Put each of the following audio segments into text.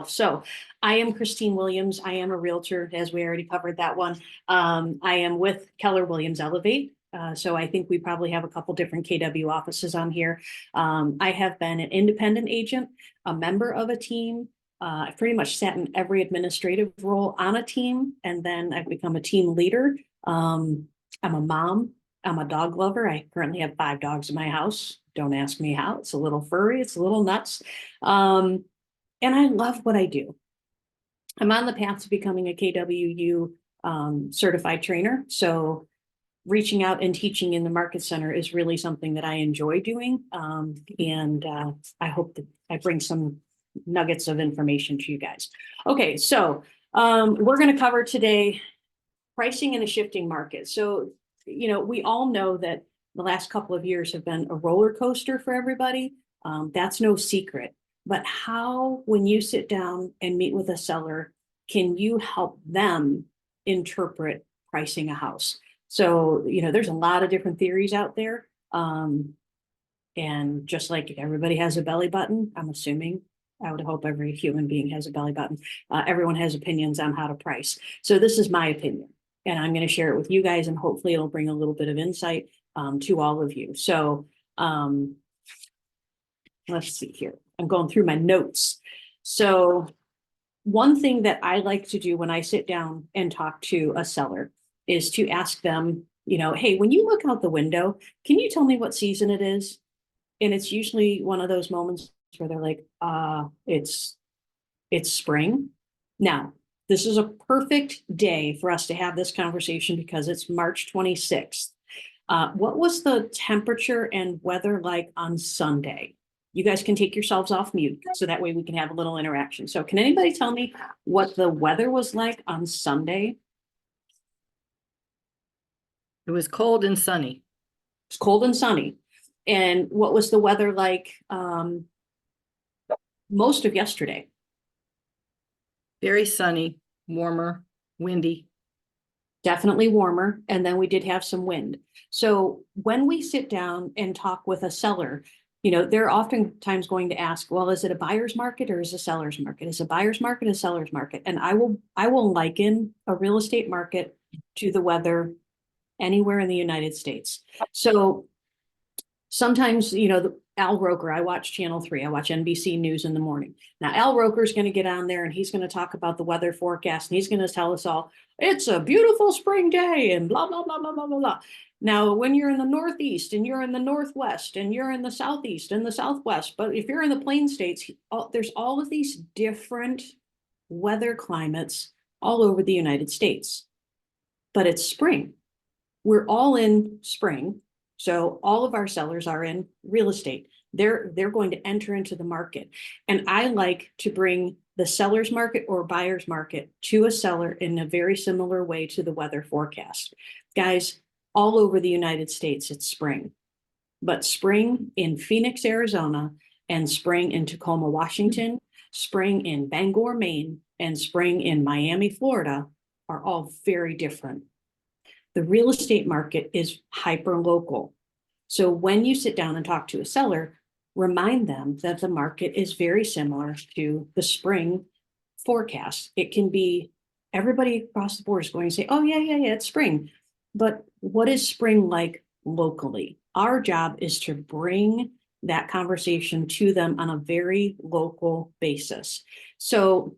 So I am Christine Williams. I am a realtor, as we already covered that one. I am with Keller Williams Elevate. So I think we probably have a couple different KW offices on here. I have been an independent agent, a member of a team. I've pretty much sat in every administrative role on a team, and then I've become a team leader. I'm a mom. I'm a dog lover. I currently have 5 dogs in my house. Don't ask me how. It's a little furry. It's a little nuts. And I love what I do. I'm on the path to becoming a KWU certified trainer. So reaching out and teaching in the market center is really something that I enjoy doing. And I hope that I bring some nuggets of information to you guys. Okay, so we're going to cover today pricing in a shifting market. So, we all know that the last couple of years have been a roller coaster for everybody. That's no secret. But how, when you sit down and meet with a seller, can you help them interpret pricing a house? So, there's a lot of different theories out there. And just like everybody has a belly button, I'm assuming, I would hope every human being has a belly button. Everyone has opinions on how to price. So this is my opinion, and I'm going to share it with you guys, and hopefully it'll bring a little bit of insight to all of you. So let's see here. I'm going through my notes. So one thing that I like to do when I sit down and talk to a seller is to ask them, hey, when you look out the window, can you tell me what season it is? And it's usually one of those moments where they're like, it's spring. Now, this is a perfect day for us to have this conversation because it's March 26th. What was the temperature and weather like on Sunday? You guys can take yourselves off mute so that way we can have a little interaction. So can anybody tell me what the weather was like on Sunday? It was cold and sunny. It's cold and sunny. And what was the weather like most of yesterday? Very sunny, warmer, windy. Definitely warmer. And then we did have some wind. So when we sit down and talk with a seller, they're oftentimes going to ask, well, is it a buyer's market or is it a seller's market? Is it a buyer's market or a seller's market? And I will liken a real estate market to the weather anywhere in the United States. So sometimes, Al Roker, I watch Channel 3, I watch NBC News in the morning. Now, Al Roker is going to get on there and he's going to talk about the weather forecast and he's going to tell us all, it's a beautiful spring day and blah, blah, blah, blah, blah, blah, blah. Now, when you're in the Northeast and you're in the Northwest and you're in the Southeast and the Southwest, but if you're in the Plain States, there's all of these different weather climates all over the United States. But it's spring. We're all in spring. So all of our sellers are in real estate. They're going to enter into the market. And I like to bring the seller's market or buyer's market to a seller in a very similar way to the weather forecast. Guys, all over the United States, it's spring. But spring in Phoenix, Arizona, and spring in Tacoma, Washington, spring in Bangor, Maine, and spring in Miami, Florida are all very different. The real estate market is hyper local. So when you sit down and talk to a seller, remind them that the market is very similar to the spring forecast. It can be everybody across the board is going to say, oh, yeah, it's spring. But what is spring like locally? Our job is to bring that conversation to them on a very local basis. So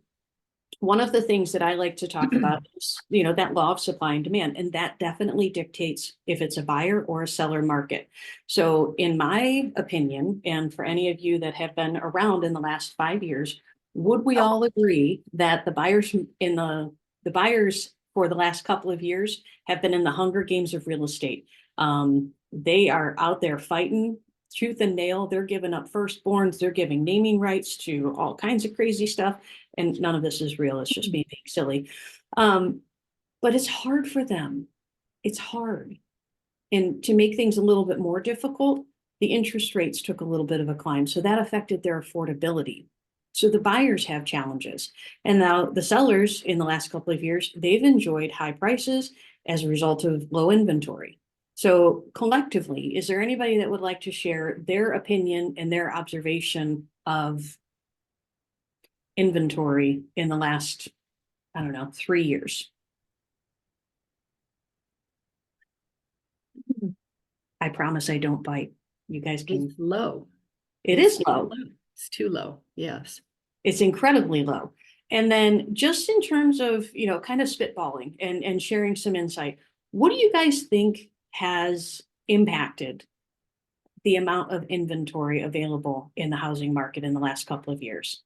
one of the things that I like to talk about is, that law of supply and demand, and that definitely dictates if it's a buyer or a seller market. So in my opinion, and for any of you that have been around in the last 5 years, would we all agree that the buyers for the last couple of years have been in the Hunger Games of real estate? They are out there fighting tooth and nail. They're giving up firstborns. They're giving naming rights to all kinds of crazy stuff. And none of this is real. It's just me being silly. But it's hard for them. It's hard. And to make things a little bit more difficult, the interest rates took a little bit of a climb. So that affected their affordability. So the buyers have challenges. And now the sellers in the last couple of years, they've enjoyed high prices as a result of low inventory. So collectively, is there anybody that would like to share their opinion and their observation of inventory in the last, I don't know, 3 years. I promise I don't bite. You guys can. It's low. It It's is too low. It's too low. Yes. It's incredibly low. And then just in terms of, kind of spitballing and sharing some insight, what do you guys think has impacted the amount of inventory available in the housing market in the last couple of years?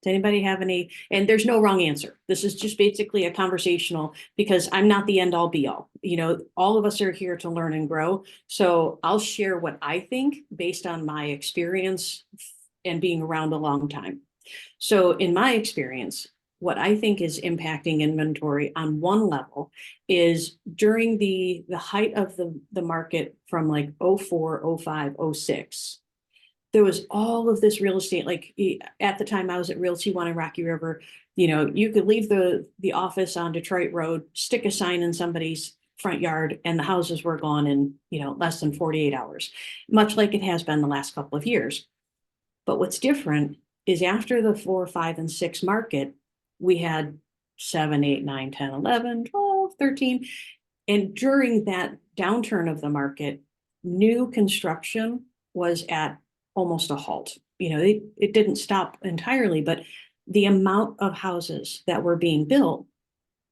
Does anybody have any? And there's no wrong answer. This is just basically a conversational, because I'm not the end all be all. All of us are here to learn and grow. So I'll share what I think based on my experience and being around a long time. So in my experience, what I think is impacting inventory on one level is during the height of the market from like 04, 05, 06, there was all of this real estate. Like at the time I was at Realty One in Rocky River, you could leave the office on Detroit Road, stick a sign in somebody's front yard, and the houses were gone in, less than 48 hours, much like it has been the last couple of years. But what's different is after the 4, 5, and 6 market, we had 7, 8, 9, 10, 11, 12, 13. And during that downturn of the market, new construction was at almost a halt. It didn't stop entirely, but the amount of houses that were being built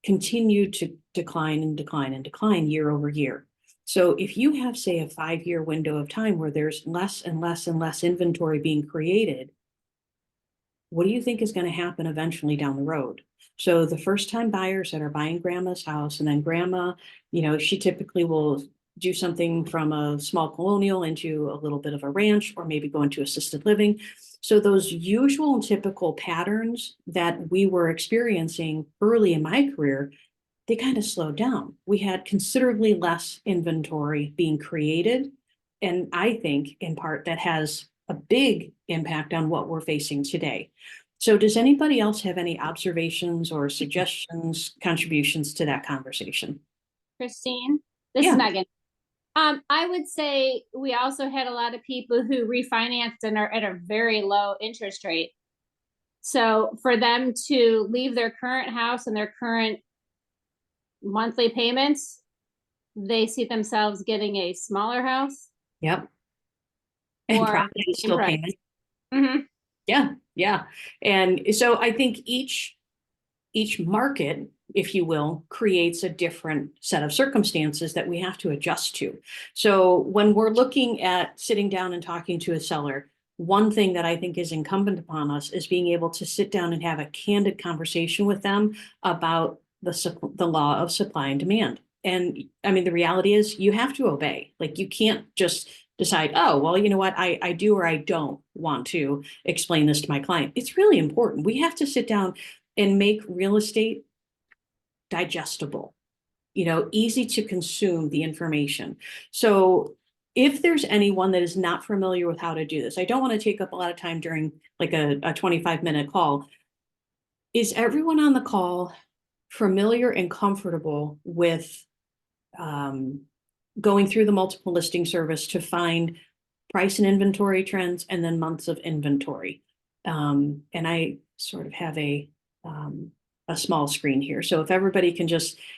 continued to decline and decline and decline year over year. So if you have, say, a 5-year window of time where there's less and less and less inventory being created, what do you think is going to happen eventually down the road? So the first time buyers that are buying grandma's house, and then grandma, she typically will do something from a small colonial into a little bit of a ranch, or maybe go into assisted living. So those usual and typical patterns that we were experiencing early in my career, they kind of slowed down. We had considerably less inventory being created. And I think in part that has a big impact on what we're facing today. So does anybody else have any observations or suggestions, contributions to that conversation? Christine, this is Megan. I would say we also had a lot of people who refinanced and are at a very low interest rate. So for them to leave their current house and their current monthly payments, they see themselves getting a smaller house. Yep. And Or probably still payment. Mm-hmm. Yeah. And so I think each market, if you will, creates a different set of circumstances that we have to adjust to. So when we're looking at sitting down and talking to a seller, one thing that I think is incumbent upon us is being able to sit down and have a candid conversation with them about the law of supply and demand. And I mean, the reality is you have to obey. Like you can't just decide, oh, well, you know what, I do or I don't want to explain this to my client. It's really important. We have to sit down and make real estate digestible, easy to consume the information. So if there's anyone that is not familiar with how to do this, I don't want to take up a lot of time during like a 25-minute call. Is everyone on the call familiar and comfortable with going through the multiple listing service to find price and inventory trends and then months of inventory? And I sort of have a small screen here. So if everybody can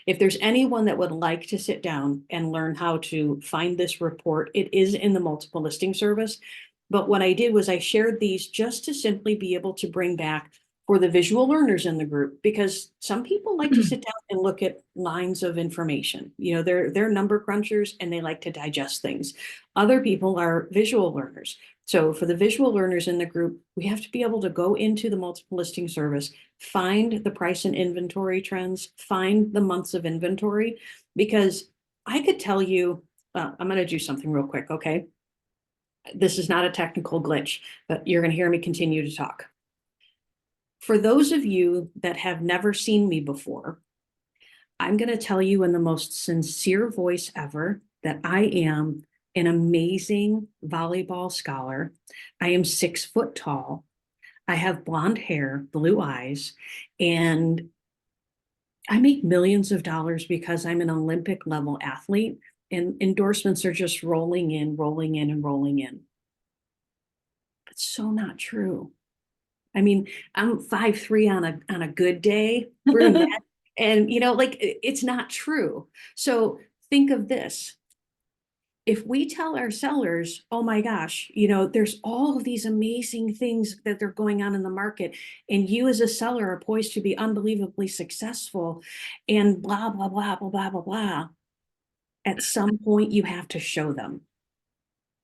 if there's anyone that would like to sit down and learn how to find this report, it is in the multiple listing service. But what I did was I shared these just to simply be able to bring back for the visual learners in the group, because some people like to sit down and look at lines of information. They're number crunchers and they like to digest things. Other people are visual learners. So for the visual learners in the group, we have to be able to go into the multiple listing service, find the price and inventory trends, find the months of inventory, because I could tell you, I'm going to do something real quick. Okay. This is not a technical glitch, but you're going to hear me continue to talk. For those of you that have never seen me before, I'm going to tell you in the most sincere voice ever that I am an amazing volleyball scholar. I am 6 foot tall. I have blonde hair, blue eyes, and I make millions of dollars because I'm an Olympic level athlete, and endorsements are just rolling in, rolling in, and rolling in. It's so not true. I mean, I'm 5'3" on a good day. We're in that, and like it's not true. So think of this. If we tell our sellers, oh my gosh, there's all of these amazing things that are going on in the market, and you as a seller are poised to be unbelievably successful, and blah, blah, blah, blah, blah, blah, blah. At some point, you have to show them.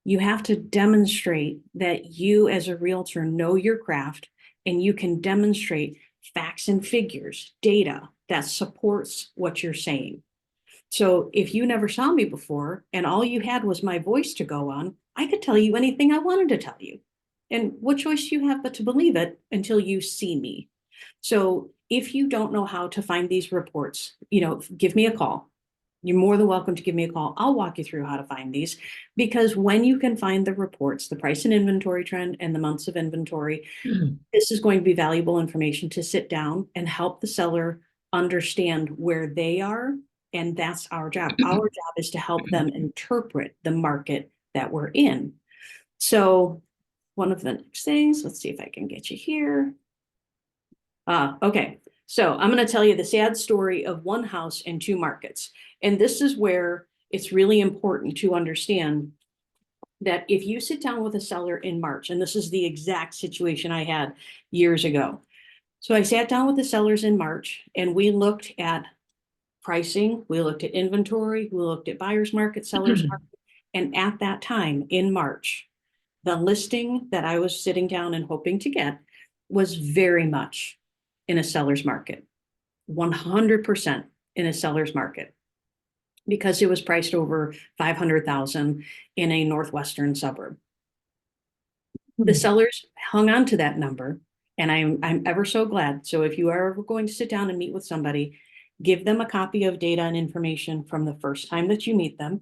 You have to demonstrate that you as a realtor know your craft, and you can demonstrate facts and figures, data that supports what you're saying. So if you never saw me before and all you had was my voice to go on, I could tell you anything I wanted to tell you. And what choice do you have but to believe it until you see me? So if you don't know how to find these reports, give me a call. You're more than welcome to give me a call. I'll walk you through how to find these, because when you can find the reports, the price and inventory trend and the months of inventory, this is going to be valuable information to sit down and help the seller understand where they are. And that's our job. Our job is to help them interpret the market that we're in. So one of the next things, let's see if I can get you here. Okay. So I'm going to tell you the sad story of one house in two markets. And this is where it's really important to understand that if you sit down with a seller in March, and this is the exact situation I had years ago. So I sat down with the sellers in March and we looked at pricing, we looked at inventory, we looked at buyer's market, seller's market. And at that time in March, the listing that I was sitting down and hoping to get was very much in a seller's market, 100% in a seller's market, because it was priced over 500,000 in a northwestern suburb. The sellers hung on to that number, and I'm ever so glad. So if you are ever going to sit down and meet with somebody, give them a copy of data and information from the first time that you meet them.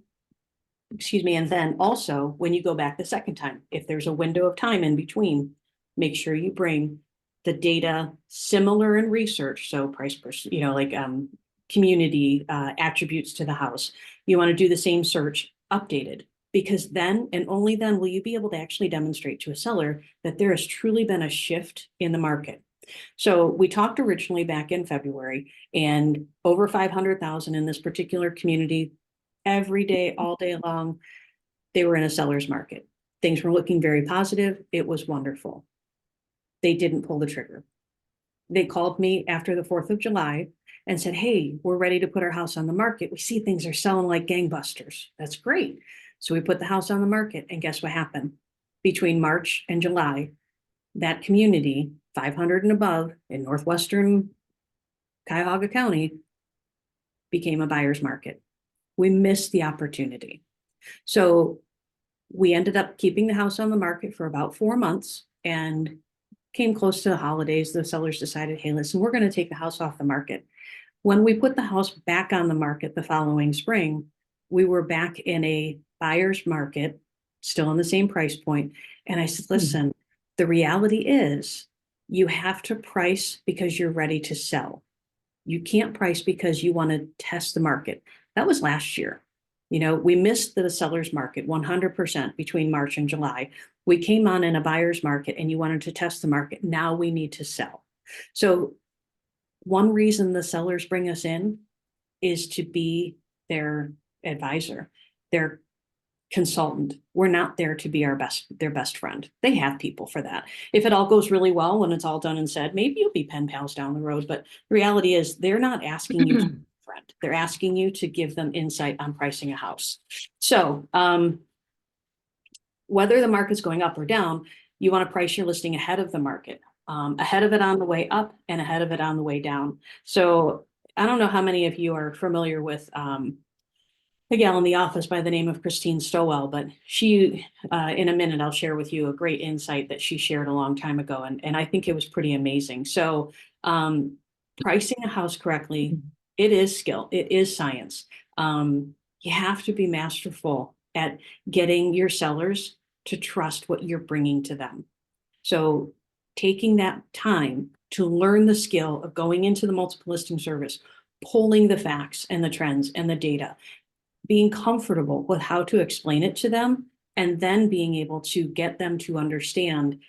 Excuse me. And then also when you go back the second time, if there's a window of time in between, make sure you bring the data similar in research. So price per, community attributes to the house. You want to do the same search updated, because then and only then will you be able to actually demonstrate to a seller that there has truly been a shift in the market. So we talked originally back in February, and over 500,000 in this particular community, every day, all day long, they were in a seller's market. Things were looking very positive. It was wonderful. They didn't pull the trigger. They called me after the 4th of July and said, hey, we're ready to put our house on the market. We see things are selling like gangbusters. That's great. So we put the house on the market, and guess what happened? Between March and July, that community, 500 and above in northwestern Cuyahoga County, became a buyer's market. We missed the opportunity. So we ended up keeping the house on the market for about 4 months, and came close to the holidays. The sellers decided, hey, listen, we're going to take the house off the market. When we put the house back on the market the following spring, we were back in a buyer's market, still in the same price point. And I said, listen, the reality is you have to price because you're ready to sell. You can't price because you want to test the market. That was last year. We missed the seller's market 100% between March and July. We came on in a buyer's market, and you wanted to test the market. Now we need to sell. So one reason the sellers bring us in is to be their advisor, their consultant. We're not there to be their best friend. They have people for that. If it all goes really well, when it's all done and said, maybe you'll be pen pals down the road. But the reality is they're not asking you to be a friend. They're asking you to give them insight on pricing a house. So whether the market's going up or down, you want to price your listing ahead of the market, ahead of it on the way up and ahead of it on the way down. So I don't know how many of you are familiar with a gal in the office by the name of Christine Stowell, but she, in a minute, I'll share with you a great insight that she shared a long time ago. And I think it was pretty amazing. So pricing a house correctly, it is skill, it is science. You have to be masterful at getting your sellers to trust what you're bringing to them. So taking that time to learn the skill of going into the multiple listing service, pulling the facts and the trends and the data, being comfortable with how to explain it to them, and then being able to get them to understand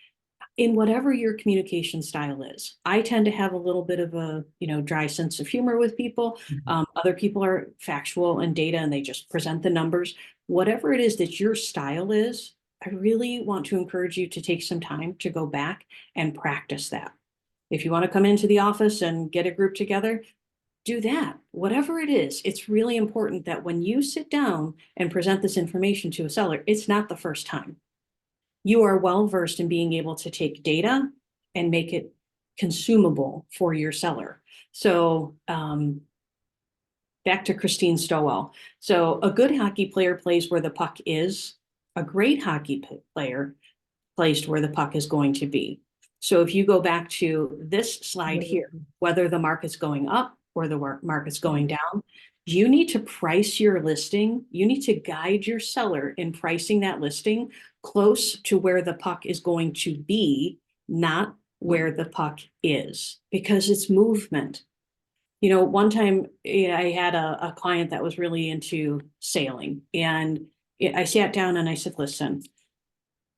in whatever your communication style is. I tend to have a little bit of a, dry sense of humor with people. Other people are factual and data and they just present the numbers. Whatever it is that your style is, I really want to encourage you to take some time to go back and practice that. If you want to come into the office and get a group together, do that. Whatever it is, it's really important that when you sit down and present this information to a seller, it's not the first time. You are well versed in being able to take data and make it consumable for your seller. So back to Christine Stowell. So a good hockey player plays where the puck is. A great hockey player plays where the puck is going to be. So if you go back to this slide here, whether the market's going up or the market's going down, you need to price your listing. You need to guide your seller in pricing that listing close to where the puck is going to be, not where the puck is, because it's movement. One time I had a client that was really into sailing, and I sat down and I said, listen,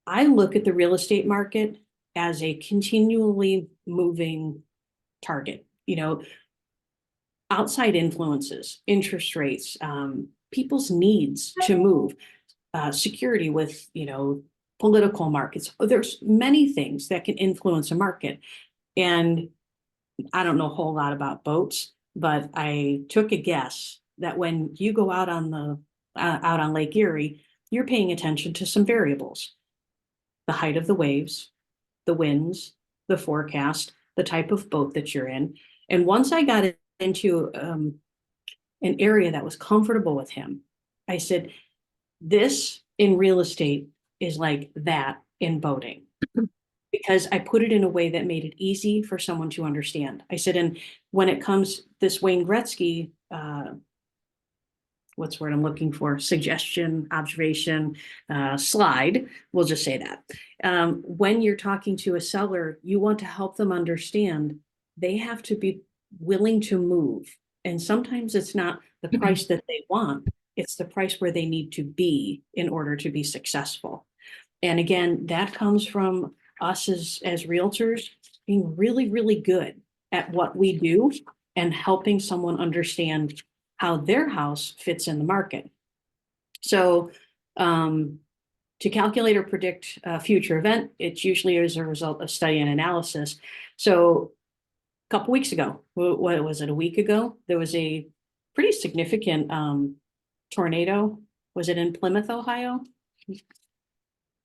I look at the real estate market as a continually moving target. Outside influences, interest rates, people's needs to move, security with, political markets. There's many things that can influence a market. And I don't know a whole lot about boats, but I took a guess that when you go out on Lake Erie, you're paying attention to some variables: the height of the waves, the winds, the forecast, the type of boat that you're in. And once I got into an area that was comfortable with him, I said, this in real estate is like that in boating, because I put it in a way that made it easy for someone to understand. I said, and when it comes this Wayne Gretzky, what's the word I'm looking for? Suggestion, observation, slide. We'll just say that. When you're talking to a seller, you want to help them understand they have to be willing to move. And sometimes it's not the price that they want, it's the price where they need to be in order to be successful. And again, that comes from us as realtors being really, really good at what we do and helping someone understand how their house fits in the market. So to calculate or predict a future event, it's usually as a result of study and analysis. So a couple weeks ago, what was it, a week ago, there was a pretty significant tornado. Was it in Plymouth, Ohio?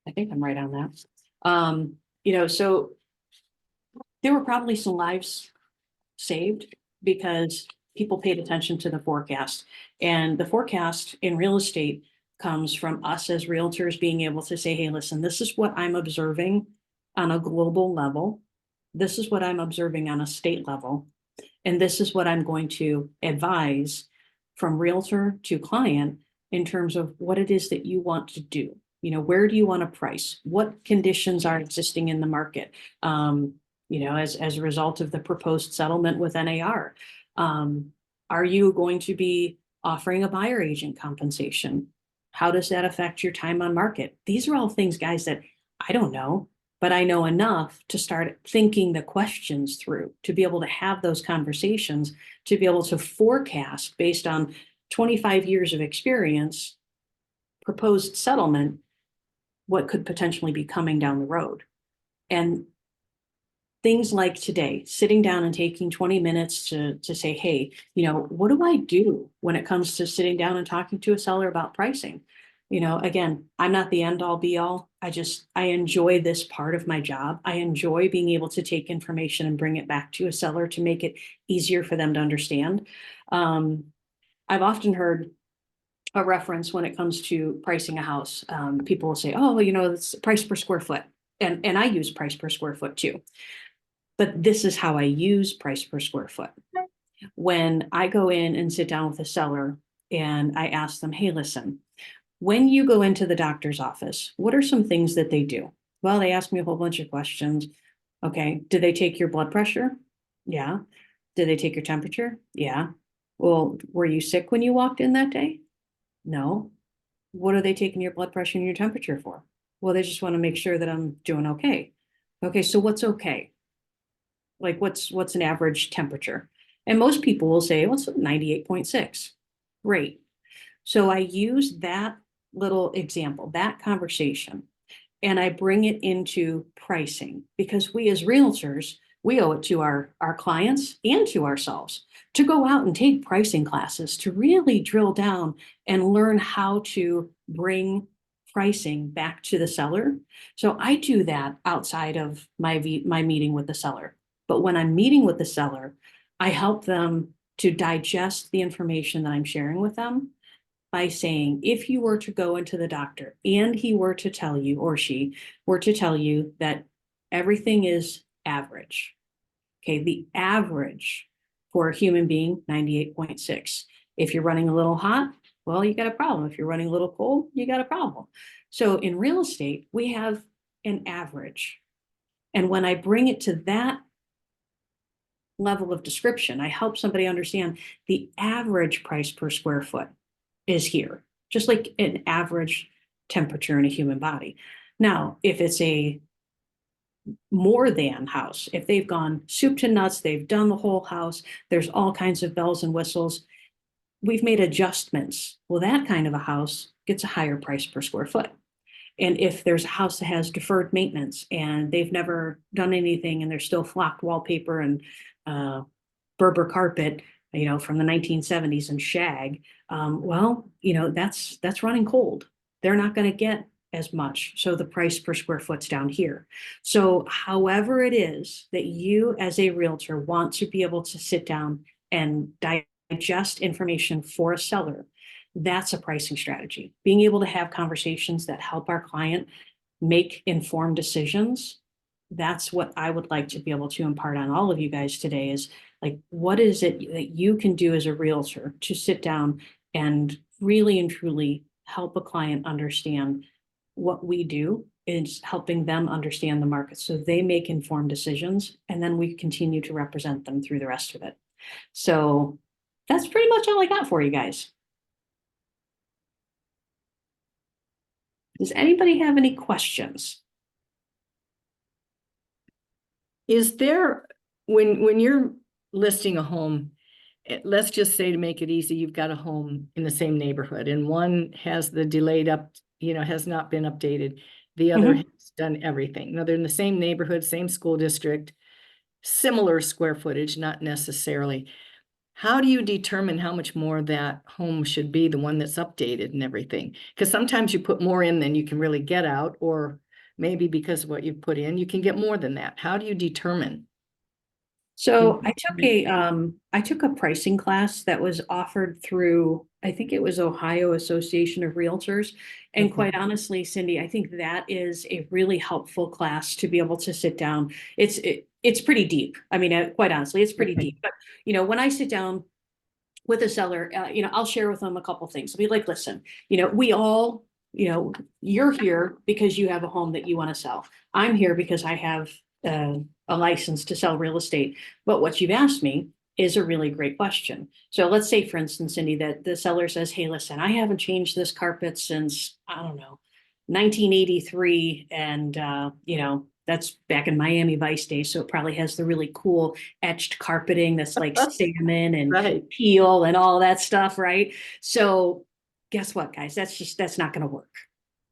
I think I'm right on that. So there were probably some lives saved because people paid attention to the forecast. And the forecast in real estate comes from us as realtors being able to say, hey, listen, this is what I'm observing on a global level. This is what I'm observing on a state level. And this is what I'm going to advise from realtor to client in terms of what it is that you want to do. Where do you want to price? What conditions are existing in the market? As a result of the proposed settlement with NAR. Are you going to be offering a buyer agent compensation? How does that affect your time on market? These are all things, guys, that I don't know, but I know enough to start thinking the questions through, to be able to have those conversations, to be able to forecast based on 25 years of experience, proposed settlement, what could potentially be coming down the road. And things like today, sitting down and taking 20 minutes to say, hey, what do I do when it comes to sitting down and talking to a seller about pricing? Again, I'm not the end all be all. I enjoy this part of my job. I enjoy being able to take information and bring it back to a seller to make it easier for them to understand. I've often heard a reference when it comes to pricing a house. People will say, oh, it's price per square foot. And I use price per square foot too. But this is how I use price per square foot. When I go in and sit down with a seller and I ask them, hey, listen, when you go into the doctor's office, what are some things that they do? Well, they ask me a whole bunch of questions. Okay. Do they take your blood pressure? Yeah. Did they take your temperature? Yeah. Well, were you sick when you walked in that day? No. What are they taking your blood pressure and your temperature for? Well, they just want to make sure that I'm doing okay. Okay, so what's okay? Like what's an average temperature? And most people will say, what's 98.6? Great. So I use that little example, that conversation, and I bring it into pricing because we as realtors, we owe it to our clients and to ourselves to go out and take pricing classes to really drill down and learn how to bring pricing back to the seller. So I do that outside of my meeting with the seller. But when I'm meeting with the seller, I help them to digest the information that I'm sharing with them by saying, if you were to go into the doctor and he were to tell you, or she were to tell you that everything is average, okay, the average for a human being, 98.6. If you're running a little hot, well, you got a problem. If you're running a little cold, you got a problem. So in real estate, we have an average. And when I bring it to that level of description, I help somebody understand the average price per square foot is here, just like an average temperature in a human body. Now, if it's a more than house, if they've gone soup to nuts, they've done the whole house, there's all kinds of bells and whistles, we've made adjustments. Well, that kind of a house gets a higher price per square foot. And if there's a house that has deferred maintenance and they've never done anything and there's still flocked wallpaper and uh, Berber carpet, from the 1970s and shag, well, that's running cold. They're not going to get as much. So the price per square foot's down here. So however it is that you as a realtor want to be able to sit down and digest information for a seller, that's a pricing strategy. Being able to have conversations that help our client make informed decisions. That's what I would like to be able to impart on all of you guys today is like, what is it that you can do as a realtor to sit down and really and truly help a client understand what we do is helping them understand the market so they make informed decisions and then we continue to represent them through the rest of it. So that's pretty much all I got for you guys. Does anybody have any questions? Is there, when you're listing a home, let's just say to make it easy, you've got a home in the same neighborhood and one has the delayed up, has not been updated. The other has done everything. Now they're in the same neighborhood, same school district, similar square footage, not necessarily. How do you determine how much more that home should be, the one that's updated and everything? Because sometimes you put more in than you can really get out, or maybe because of what you put in, you can get more than that. How do you determine? So I took a pricing class that was offered through, I think it was Ohio Association of Realtors. And Okay. quite honestly, Cindy, I think that is a really helpful class to be able to sit down. It's pretty deep. I mean, quite honestly, it's pretty Okay. deep. But when I sit down with a seller, I'll share with them a couple things. I'll be like, listen, we all, you're here because you have a home that you want to sell. I'm here because I have a license to sell real estate. But what you've asked me is a really great question. So let's say, for instance, Cindy, that the seller says, hey, listen, I haven't changed this carpet since, I don't know, 1983. And, that's back in Miami Vice days. So it probably has the really cool etched carpeting that's like salmon and Right. peel and all that stuff, right? So guess what, guys? That's not going to work.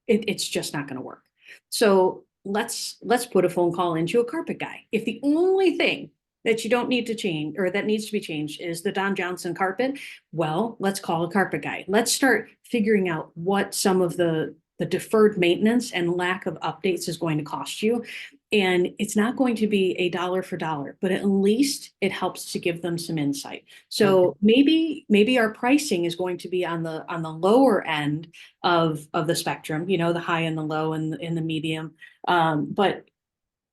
It's just not going to work. So let's put a phone call into a carpet guy. If the only thing that you don't need to change or that needs to be changed is the Don Johnson carpet, well, let's call a carpet guy. Let's start figuring out what some of the deferred maintenance and lack of updates is going to cost you. And it's not going to be a dollar for dollar, but at least it helps to give them some insight. So maybe our pricing is going to be on the lower end of the spectrum, the high and the low and in the medium. But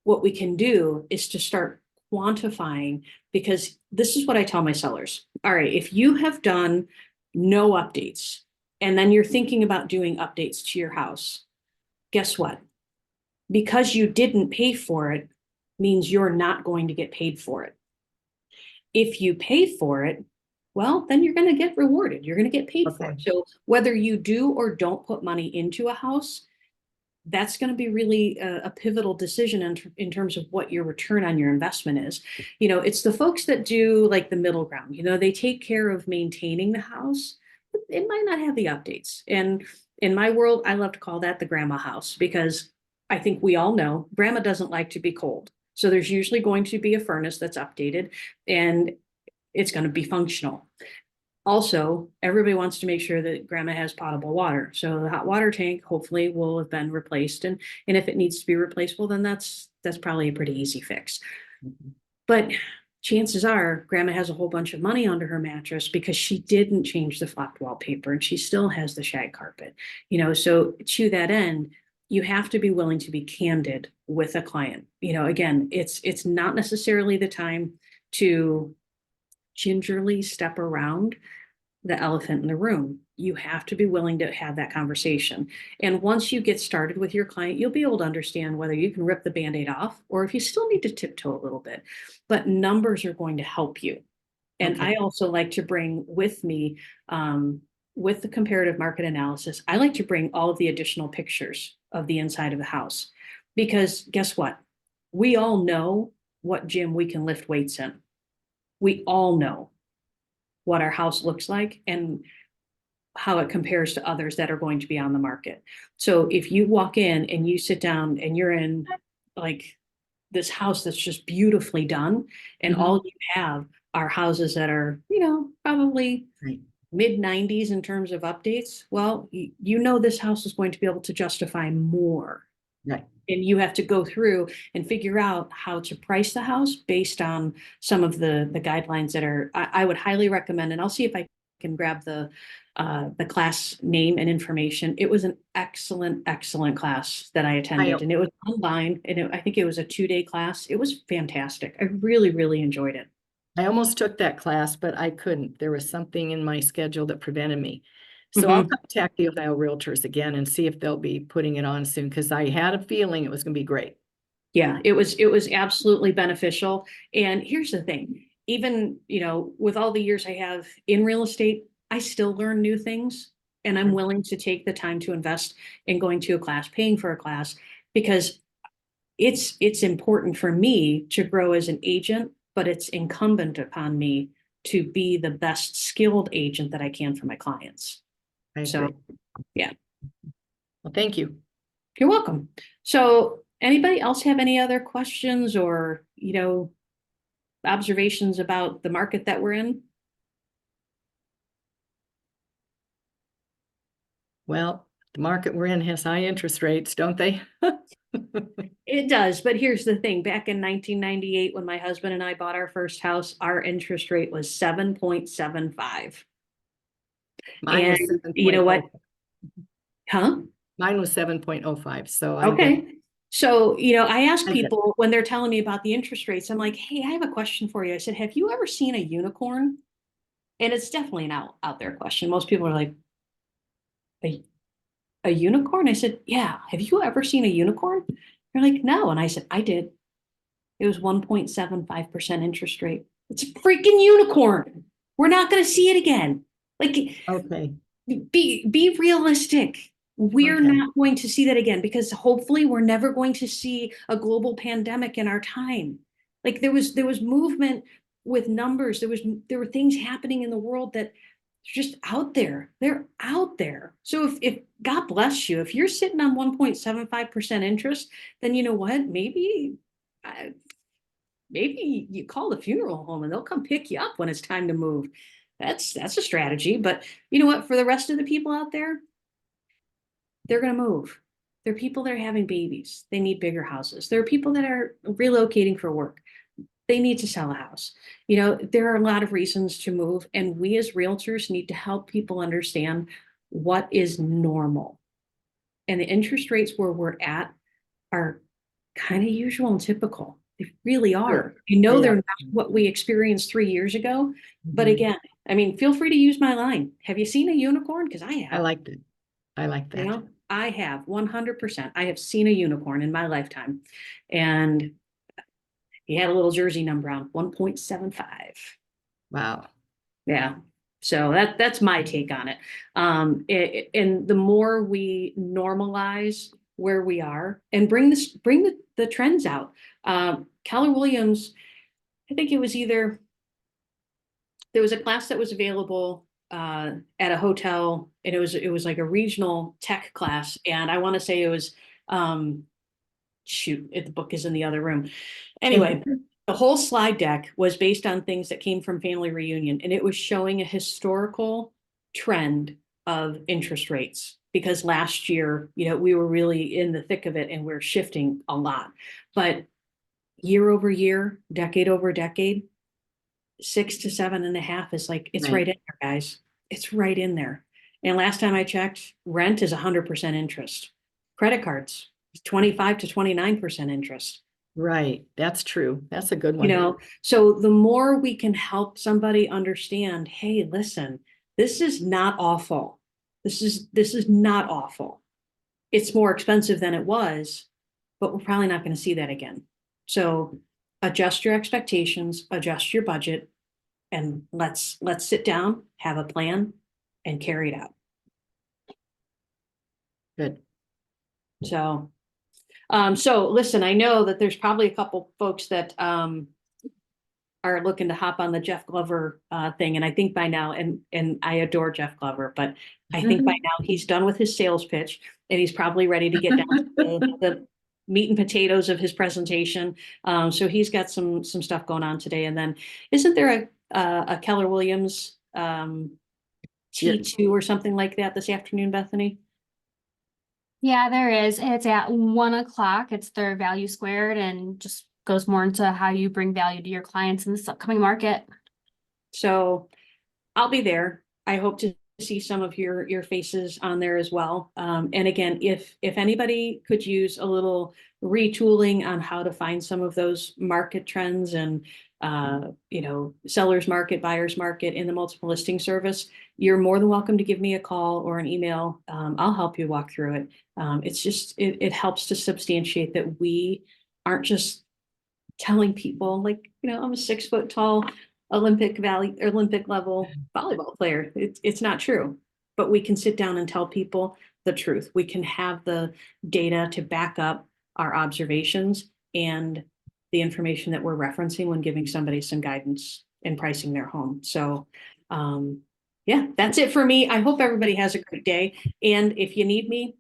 what we can do is to start quantifying, because this is what I tell my sellers. All right, if you have done no updates and then you're thinking about doing updates to your house, guess what? Because you didn't pay for it means you're not going to get paid for it. If you pay for it, well, then you're going to get rewarded. You're going to get paid for it. So whether you do or don't put money into a house, that's going to be really a pivotal decision in terms of what your return on your investment is. You know, it's the folks that do like the middle ground, you know, they take care of maintaining the house. It might not have the updates. And in my world, I love to call that the grandma house, because I think we all know grandma doesn't like to be cold. So there's usually going to be a furnace that's updated, and it's going to be functional. Also, everybody wants to make sure that grandma has potable water. So the hot water tank hopefully will have been replaced. And if it needs to be replaced, well, then that's probably a pretty easy fix. But chances are grandma has a whole bunch of money under her mattress because she didn't change the flocked wallpaper, and she still has the shag carpet. You know, so to that end, you have to be willing to be candid with a client. You know, again, it's not necessarily the time to gingerly step around the elephant in the room. You have to be willing to have that conversation. And once you get started with your client, you'll be able to understand whether you can rip the Band-Aid off or if you still need to tiptoe a little bit. But numbers are going to help you. And Okay. I also like to bring with me, with the comparative market analysis, I like to bring all of the additional pictures of the inside of the house. Because guess what? We all know what gym we can lift weights in. We all know what our house looks like and how it compares to others that are going to be on the market. So if you walk in and you sit down and you're in like this house that's just beautifully done, and all you have are houses that are, you know, probably Right. mid 90s in terms of updates, well, you know, this house is going to be able to justify more. Right. And you have to go through and figure out how to price the house based on some of the guidelines that are, I would highly recommend. And I'll see if I can grab the class name and information. It was an excellent class that I attended, and it was online, and I think it was a 2-day class. It was fantastic. I really enjoyed it. I almost took that class, but I couldn't. There was something in my schedule that prevented me. So I'll contact the Ohio Realtors again and see if they'll be putting it on soon, because I had a feeling it was going to be great. Yeah, it was absolutely beneficial. And here's the thing, even, you know, with all the years I have in real estate, I still learn new things, and I'm willing to take the time to invest in going to a class, paying for a class, because it's important for me to grow as an agent, but it's incumbent upon me to be the best skilled agent that I can for my clients. I So, agree. yeah. Well, thank you. You're welcome. So anybody else have any other questions or, you know, observations about the market that we're in? Well, the market we're in has high interest rates, don't they? It does, but here's the thing. Back in 1998, when my husband and I bought our first house, our interest rate was 7.75. Mine was And you know what? 7.05. Huh? Mine was 7.05, so I'm good. Okay. So, you know, I ask I'm good. people when they're telling me about the interest rates, I'm like, hey, I have a question for you. I said, have you ever seen a unicorn? And it's definitely an out there question. Most people are like, a unicorn? I said, yeah. Have you ever seen a unicorn? They're like, no. And I said, I did. It was 1.75% interest rate. It's a freaking unicorn. We're not going to see it again. Like, Okay. be realistic. We're Okay. not going to see that again, because hopefully we're never going to see a global pandemic in our time. Like there was movement with numbers. There were things happening in the world that just out there. They're out there. So if God bless you, if you're sitting on 1.75% interest, then you know what? Maybe you call the funeral home and they'll come pick you up when it's time to move. That's a strategy. But you know what? For the rest of the people out there, they're going to move. There are people that are having babies. They need bigger houses. There are people that are relocating for work. They need to sell a house. You know, there are a lot of reasons to move, and we as realtors need to help people understand what is normal. And the interest rates where we're at are kind of usual and typical. They really are. Sure. You know, They they're are. not what we experienced 3 years ago. But Mhm. again, I mean, feel free to use my line. Have you seen a unicorn? Because I I have. liked it. I like You that. know, I have 100%. I have seen a unicorn in my lifetime. And he had a little jersey number on 1.75. Wow. Yeah. So that's my take on it. And the more we normalize where we are and bring the trends out. Keller Williams, I think it was either, there was a class that was available at a hotel, and it was like a regional tech class. And I want to say it was, the book is in the other room. Anyway, the whole slide deck was based on things that came from Family Reunion, and it was showing a historical trend of interest rates, because last year, we were really in the thick of it and we're shifting a lot. But year over year, decade over decade, 6 to 7.5 is like, it's right in there, guys. It's right in there. And last time I checked, rent is 100% interest. Credit cards, 25 to 29% interest. Right. That's true. That's a good one. So the more we can help somebody understand, hey, listen, this is not awful. This is not awful. It's more expensive than it was, but we're probably not going to see that again. So adjust your expectations, adjust your budget, and let's sit down, have a plan, and carry it out. Good. So listen, I know that there's probably a couple folks that are looking to hop on the Jeff Glover thing. And I think by now, and I adore Jeff Glover, but I think by now he's done with his sales pitch, and he's probably ready to get down to the meat and potatoes of his presentation. So he's got some stuff going on today. And then isn't there a Keller Williams T2 or something like that this afternoon, Bethany? Yeah, there is. It's at 1:00. It's their value squared, and just goes more into how you bring value to your clients in this upcoming market. So I'll be there. I hope to see some of your faces on there as well. And again, if anybody could use a little retooling on how to find some of those market trends and seller's market, buyer's market in the multiple listing service, you're more than welcome to give me a call or an email. I'll help you walk through it. It's just, it helps to substantiate that we aren't just telling people like, I'm a 6 foot tall Olympic level volleyball player. It's not true, but we can sit down and tell people the truth. We can have the data to back up our observations and the information that we're referencing when giving somebody some guidance in pricing their home. So, yeah, that's it for me. I hope everybody has a great day. And if you need me,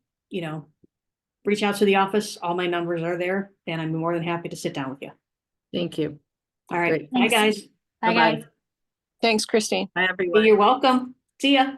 reach out to the office. All my numbers are there, and I'm more than happy to sit down with you. Thank you. All right. Great. Bye, guys. Bye, Bye-bye. guys. Thanks, Christine. Bye, everyone. You're welcome. See ya.